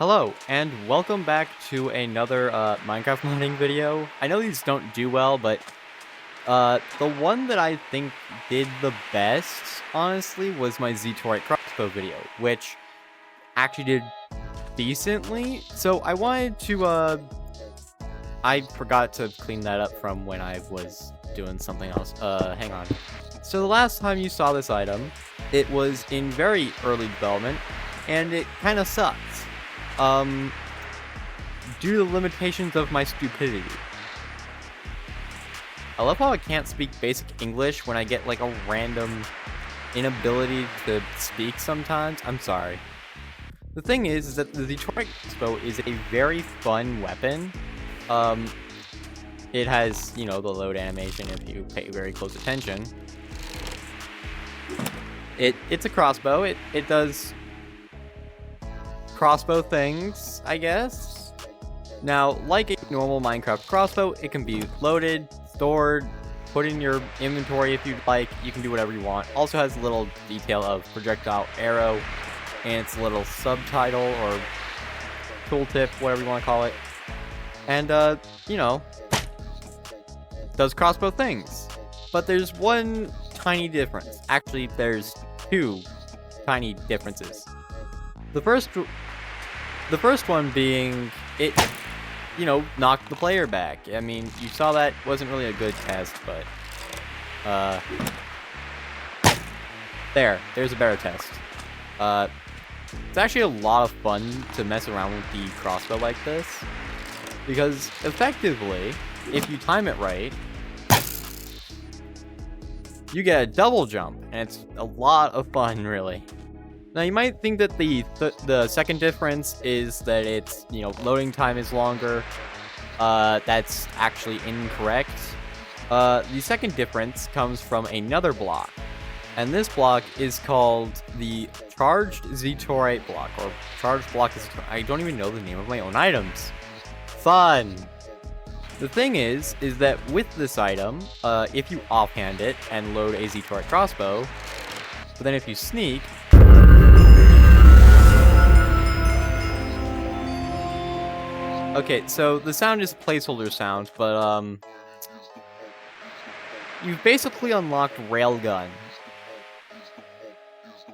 Hello, and welcome back to another Minecraft modding video. I know these don't do well, but the one that I think did the best, honestly, was my Zetorite Crossbow video, which actually did decently. So I wanted to, I forgot to clean that up from when I was doing something else. Hang on. So the last time you saw this item, it was in very early development, and it kind of sucks. Due to the limitations of my stupidity. I love how I can't speak basic English when I get like a random inability to speak sometimes. I'm sorry. The thing is that the Zetorite Crossbow is a very fun weapon. It has, you know, the load animation if you pay very close attention. It's a crossbow. It does crossbow things, I guess. Now, like a normal Minecraft crossbow, it can be loaded, stored, put in your inventory if you'd like. You can do whatever you want. Also has a little detail of projectile arrow and its little subtitle or tooltip, whatever you want to call it. And, you know, does crossbow things. But there's one tiny difference. Actually, there's two tiny differences. The first one being it, you know, knocked the player back. I mean, you saw that wasn't really a good test, but there's a better test. It's actually a lot of fun to mess around with the crossbow like this, because effectively, if you time it right, you get a double jump, and it's a lot of fun, really. Now, you might think that the second difference is that it's, you know, loading time is longer. That's actually incorrect. The second difference comes from another block. And this block is called the Charged Zetorite block, or Charged Block is... I don't even know the name of my own items. Fun! The thing is that with this item, if you offhand it and load a Zetorite Crossbow, but then if you sneak... Okay, so the sound is a placeholder sound, but, you've basically unlocked Railgun.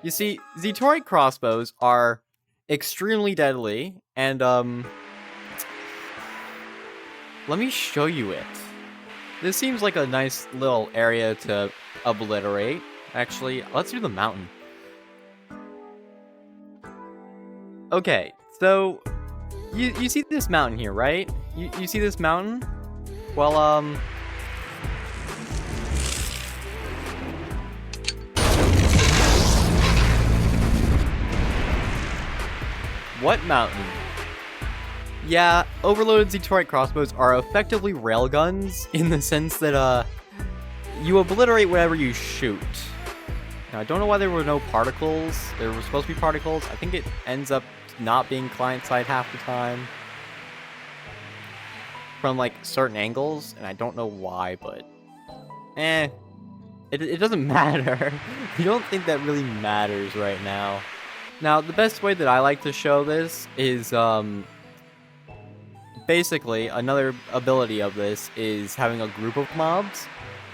You see, Zetorite crossbows are extremely deadly, and, let me show you it. This seems like a nice little area to obliterate. Actually, let's do the mountain. Okay, so... You see this mountain here, right? You see this mountain? Well, what mountain? Yeah, overloaded Zetorite crossbows are effectively railguns in the sense that, you obliterate whatever you shoot. Now, I don't know why there were no particles. There were supposed to be particles. I think it ends up not being client-side half the time from, like, certain angles, and I don't know why, but it doesn't matter. I don't think that really matters right now. Now, the best way that I like to show this is, basically, another ability of this is having a group of mobs.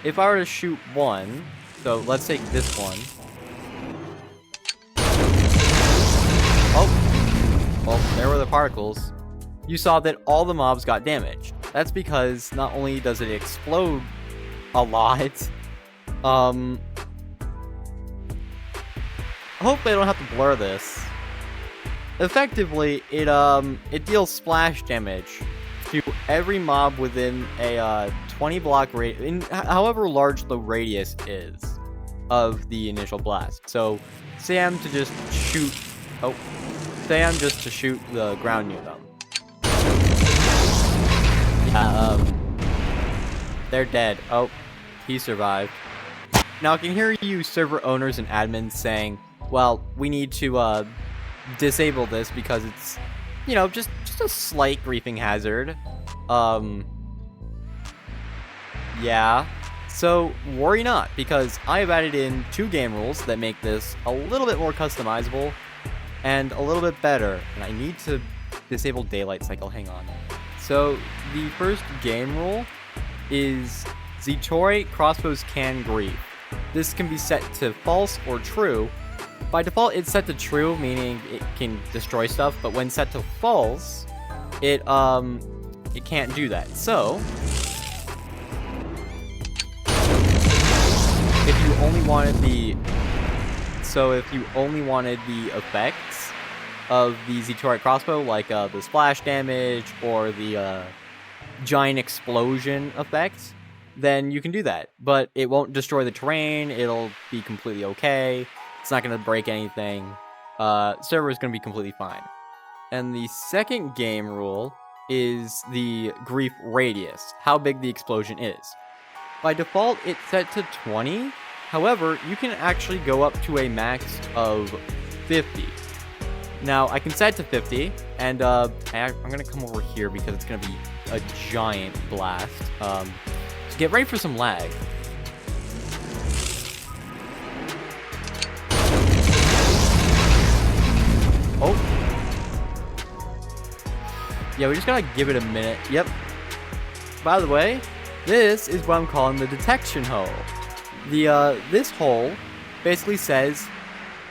If I were to shoot one, so let's take this one. Oh! Well, there were the particles. You saw that all the mobs got damaged. That's because not only does it explode a lot, hopefully I don't have to blur this. Effectively, it deals splash damage to every mob within a 20 block radius, however large the radius is of the initial blast. So, say I'm to just shoot. Say I'm just to shoot the ground near them. Yeah, they're dead. Oh, he survived. Now I can hear you server owners and admins saying, well, we need to, disable this because it's, you know, just a slight griefing hazard. Yeah. So, worry not, because I have added in 2 game rules that make this a little bit more customizable and a little bit better. And I need to disable daylight cycle. Hang on. So the first game rule is Zetorite Crossbows can grief. This can be set to false or true. By default, it's set to true, meaning it can destroy stuff, but when set to false, it can't do that. So if you only wanted the effects of the Zetorite Crossbow, like the splash damage or the giant explosion effects, then you can do that. But it won't destroy the terrain. It'll be completely okay. It's not going to break anything. Server is going to be completely fine. And the second game rule is the grief radius, how big the explosion is. By default, it's set to 20. However, you can actually go up to a max of 50. Now, I can set it to 50, and I'm going to come over here because it's going to be a giant blast. So get ready for some lag. Oh. Yeah, we just gotta give it a minute. Yep. By the way, this is what I'm calling the detection hole. This hole basically says,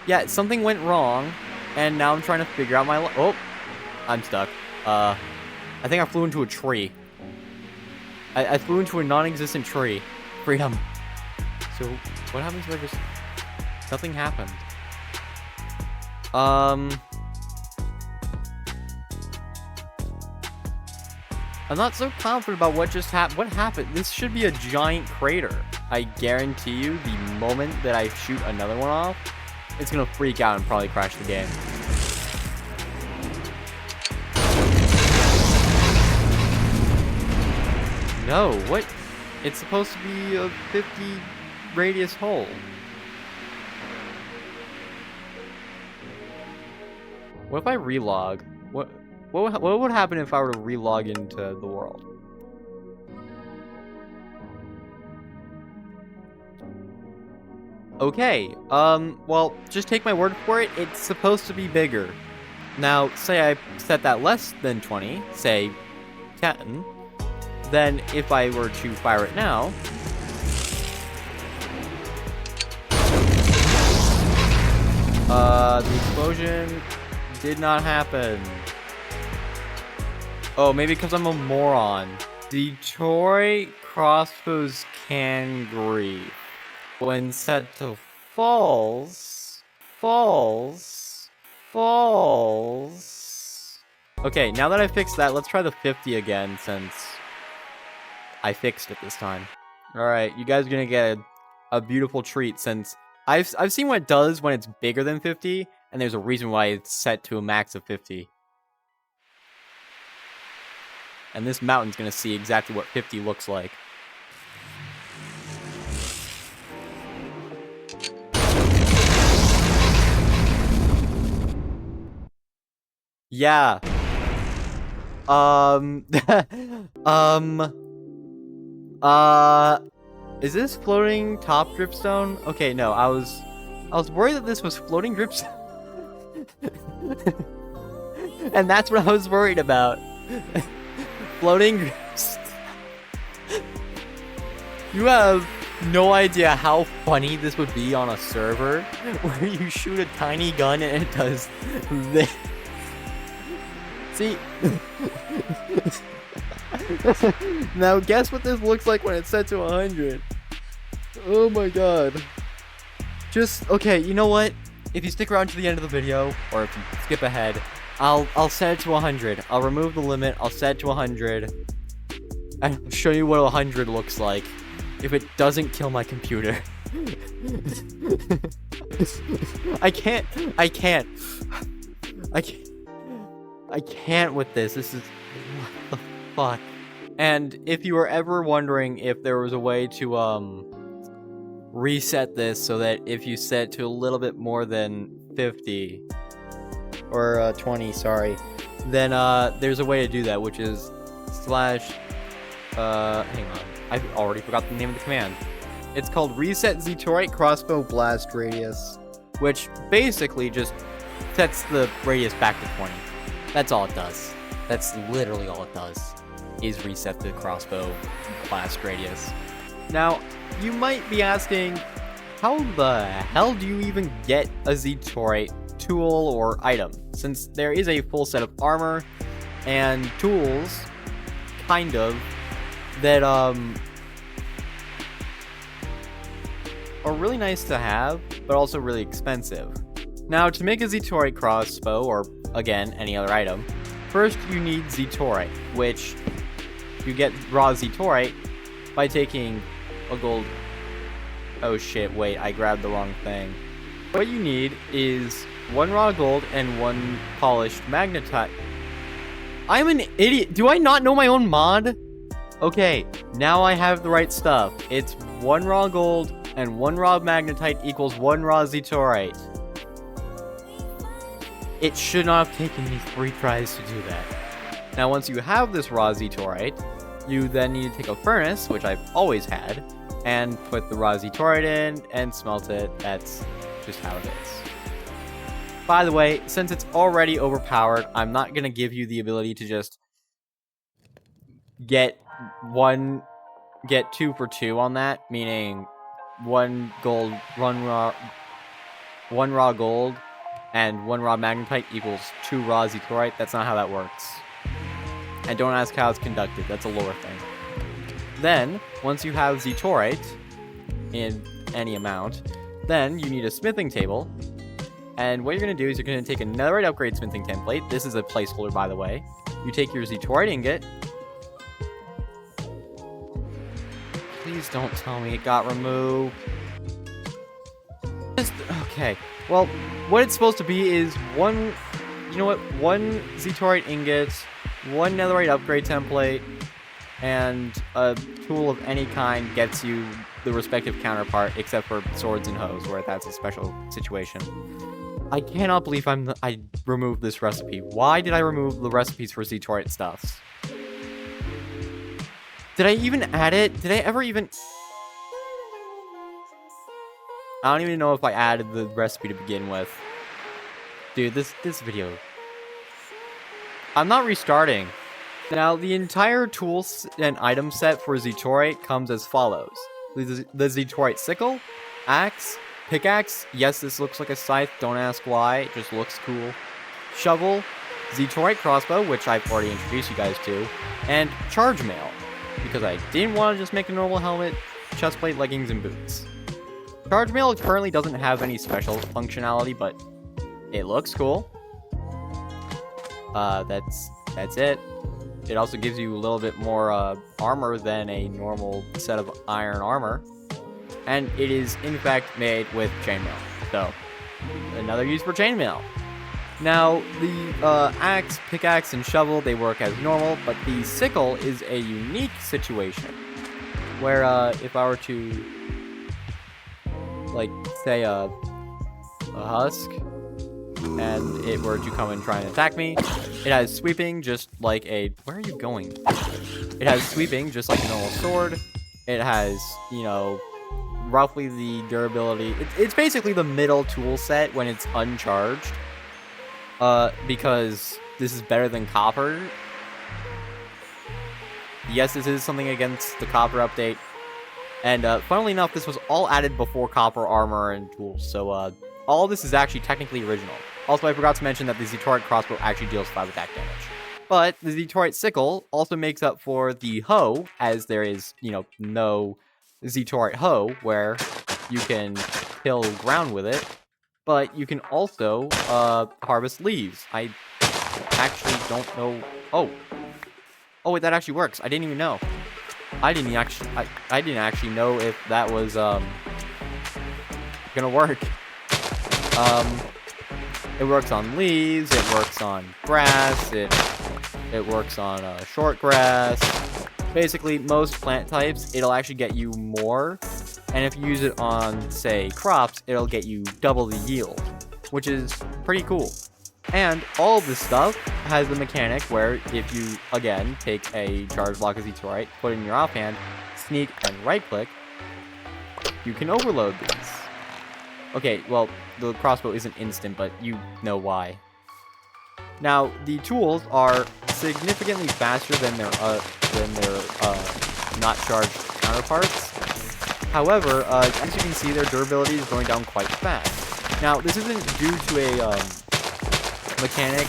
yeah, something went wrong, and now I'm trying to figure out my oh, I'm stuck. I think I flew into a tree. I flew into a non-existent tree. Freedom. So, what happens if I just... Nothing happened. I'm not so confident about what just happened. What happened? This should be a giant crater. I guarantee you, the moment that I shoot another one off, it's gonna freak out and probably crash the game. No, what? It's supposed to be a 50 radius hole. What if I relog? What would happen if I were to relog into the world? Okay, well, just take my word for it. It's supposed to be bigger. Now, say I set that less than 20, say 10, then if I were to fire it now, the explosion did not happen. Oh, maybe because I'm a moron. Zetorite Crossbows can grief. When set to false. Okay, now that I fixed that, let's try the 50 again, since I fixed it this time. Alright, you guys are gonna get a beautiful treat, since I've seen what it does when it's bigger than 50, and there's a reason why it's set to a max of 50. And this mountain's gonna see exactly what 50 looks like. Yeah. Is this floating top dripstone? Okay, no, I was worried that this was floating dripstone. And that's what I was worried about. Floating dripstone. You have no idea how funny this would be on a server where you shoot a tiny gun and it does this. See? Now guess what this looks like when it's set to 100. Oh my god. Just, okay, you know what? If you stick around to the end of the video, or if you skip ahead, I'll set it to 100. I'll remove the limit, I'll set it to 100. And I'll show you what 100 looks like if it doesn't kill my computer. I can't with this. This is... What the fuck? And if you were ever wondering if there was a way to, reset this so that if you set it to a little bit more than 50, or, 20, sorry, then, there's a way to do that, which is slash, hang on. I've already forgot the name of the command. It's called Reset Zetorite Crossbow Blast Radius, which basically just sets the radius back to 20. That's all it does. That's literally all it does, is reset the crossbow blast radius. Now, you might be asking, how the hell do you even get a Zetorite tool or item? Since there is a full set of armor and tools, kind of, that are really nice to have, but also really expensive. Now, to make a Zetorite crossbow, or again, any other item, first you need Zetorite, which you get raw Zetorite by taking a gold... Oh shit, wait, I grabbed the wrong thing. What you need is 1 raw gold and 1 polished magnetite. I'm an idiot. Do I not know my own mod? Okay, now I have the right stuff. It's 1 raw gold and 1 raw magnetite equals 1 raw Zetorite. It should not have taken me 3 tries to do that. Now, once you have this raw Zetorite, you then need to take a furnace, which I've always had, and put the raw Zetorite in and smelt it. That's just how it is. By the way, since it's already overpowered, I'm not going to give you the ability to just get 2 for 2 on that, meaning 1 gold, 1 raw gold, and 1 raw magnetite equals 2 raw Zetorite. That's not how that works. And don't ask how it's conducted, that's a lore thing. Then, once you have Zetorite in any amount, then you need a smithing table. And what you're going to do is you're going to take a netherite upgrade smithing template. This is a placeholder, by the way. You take your Zetorite ingot. Please don't tell me it got removed. Okay. Well, what it's supposed to be is 1 Zetorite ingot, 1 netherite upgrade template, and a tool of any kind gets you the respective counterpart, except for swords and hoes, where that's a special situation. I cannot believe I removed this recipe. Why did I remove the recipes for Zetorite stuffs? Did I even add it? Did I ever even... I don't even know if I added the recipe to begin with. Dude, this video... I'm not restarting. Now, the entire tools and item set for Zetorite comes as follows. The Zetorite sickle, axe, pickaxe. Yes, this looks like a scythe. Don't ask why. It just looks cool. Shovel, Zetorite crossbow, which I've already introduced you guys to, and charge mail, because I didn't want to just make a normal helmet, chestplate, leggings, and boots. Charge mail currently doesn't have any special functionality, but it looks cool. That's it. It also gives you a little bit more armor than a normal set of iron armor. And it is, in fact, made with chainmail. So, another use for chainmail. Now, the axe, pickaxe, and shovel, they work as normal, but the sickle is a unique situation. Where, if I were to, like, say a husk, and it were to come and try and attack me, it has sweeping just like a... Where are you going? It has sweeping just like a normal sword. It has, you know, roughly the durability. It's basically the middle tool set when it's uncharged. Because this is better than copper. Yes, this is something against the copper update. And funnily enough, this was all added before copper armor and tools. So all this is actually technically original. Also, I forgot to mention that the Zetorite Crossbow actually deals 5 attack damage. But the Zetorite Sickle also makes up for the hoe, as there is, you know, no Zetorite hoe, where you can till ground with it. But you can also harvest leaves. I actually don't know... Oh, wait, that actually works. I didn't even know. I didn't actually know if that was gonna work. It works on leaves, it works on grass, it works on short grass. Basically, most plant types, it'll actually get you more. And if you use it on, say, crops, it'll get you double the yield, which is pretty cool. And all of this stuff has the mechanic where if you, again, take a charge block of Zetorite, put it in your offhand, sneak, and right-click, you can overload these. Okay, well, the crossbow isn't instant, but you know why. Now, the tools are significantly faster than their not charged counterparts. However, as you can see, their durability is going down quite fast. Now, this isn't due to a mechanic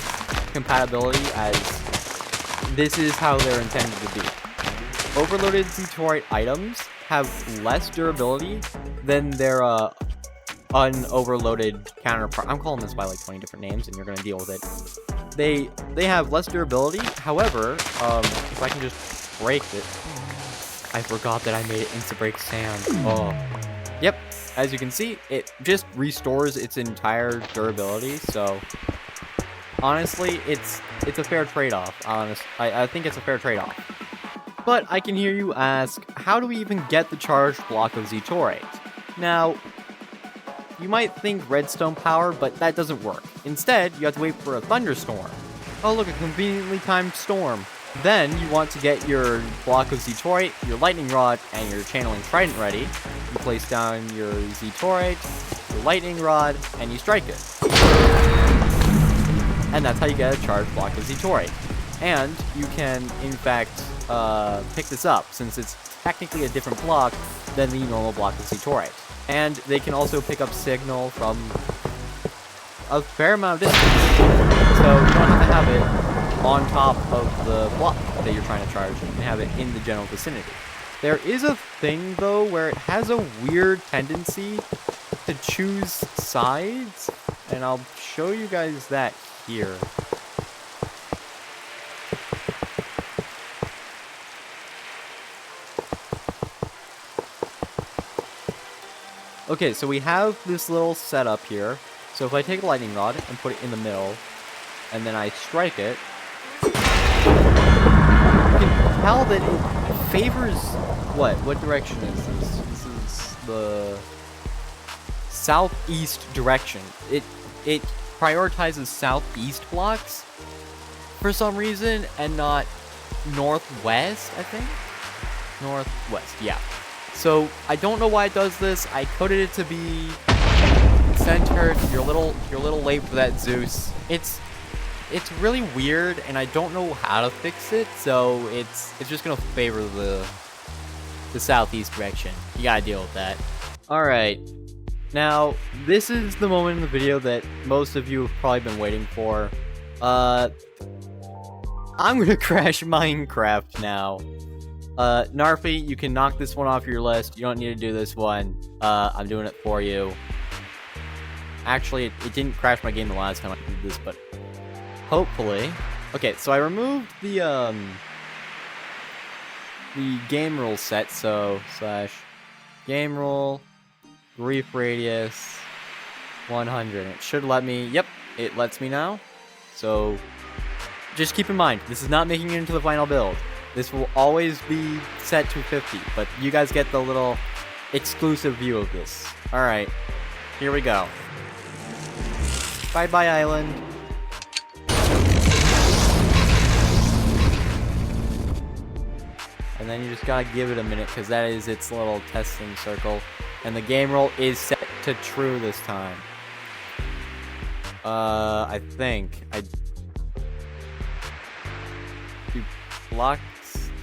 compatibility, as this is how they're intended to be. Overloaded Zetorite items have less durability than their unoverloaded counterpart. I'm calling this by like 20 different names, and you're gonna deal with it. They have less durability. However, if I can just break it, I forgot that I made it insta-break sand. Oh, yep. As you can see, it just restores its entire durability. So honestly, it's a fair trade-off. I think it's a fair trade-off. But I can hear you ask, how do we even get the charged block of Zetorite? Now, you might think redstone power, but that doesn't work. Instead, you have to wait for a thunderstorm. Oh look, a conveniently timed storm. Then, you want to get your block of Zetorite, your lightning rod, and your channeling trident ready. You place down your Zetorite, your lightning rod, and you strike it. And that's how you get a charged block of Zetorite. And you can, in fact, pick this up, since it's technically a different block than the normal block of Zetorite. And they can also pick up signal from a fair amount of distance. So you don't have to have it on top of the block that you're trying to charge. You can have it in the general vicinity. There is a thing, though, where it has a weird tendency to choose sides. And I'll show you guys that here. Okay, so we have this little setup here. So if I take a lightning rod and put it in the middle, and then I strike it, you can tell that it favors what? What direction is this? This is the southeast direction. It prioritizes southeast blocks for some reason, and not northwest, I think? Northwest, yeah. So, I don't know why it does this. I coded it to be centered. You're a little late for that, Zeus. It's really weird, and I don't know how to fix it, so it's just gonna favor the southeast direction. You gotta deal with that. Alright. Now, this is the moment in the video that most of you have probably been waiting for. I'm gonna crash Minecraft now. Narfi, you can knock this one off your list. You don't need to do this one. I'm doing it for you. Actually, it didn't crash my game the last time I did this, but hopefully. Okay, so I removed the game rule set, so / game rule, grief radius, 100. It should let me, yep, it lets me now. So, just keep in mind, this is not making it into the final build. This will always be set to 50, but you guys get the little exclusive view of this. Alright, here we go. Bye-bye, island. And then you just gotta give it a minute, because that is its little testing circle. And the game roll is set to true this time. I think. Do blocks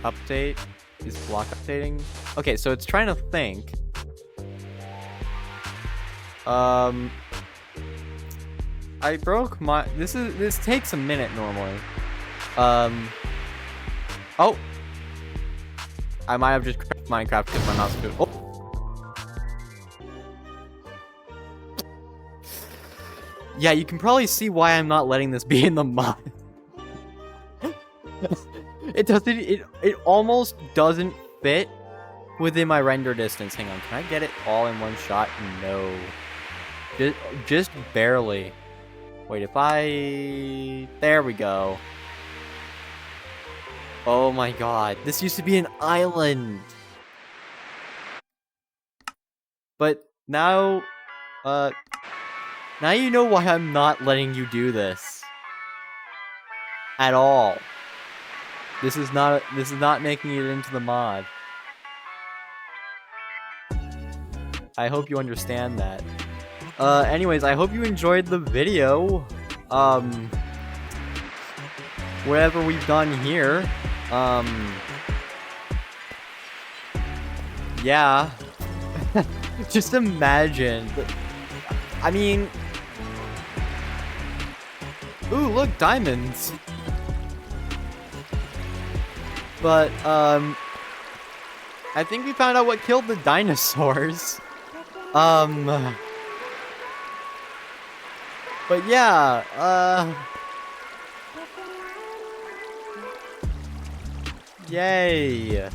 update? Is block updating? Okay, so it's trying to think. I broke my... This takes a minute normally. Oh! I might have just cracked Minecraft because my mouse moved. Oh! Yeah, you can probably see why I'm not letting this be in the mod. It almost doesn't fit within my render distance. Hang on, can I get it all in one shot? No. Just barely. Wait, if I... There we go. Oh my god. This used to be an island. But now... Now you know why I'm not letting you do this. At all. This is not making it into the mod. I hope you understand that. Anyways, I hope you enjoyed the video. whatever we've done here. Yeah. Just imagine. I mean... Ooh, look, diamonds. But, I think we found out what killed the dinosaurs. But yeah, yay.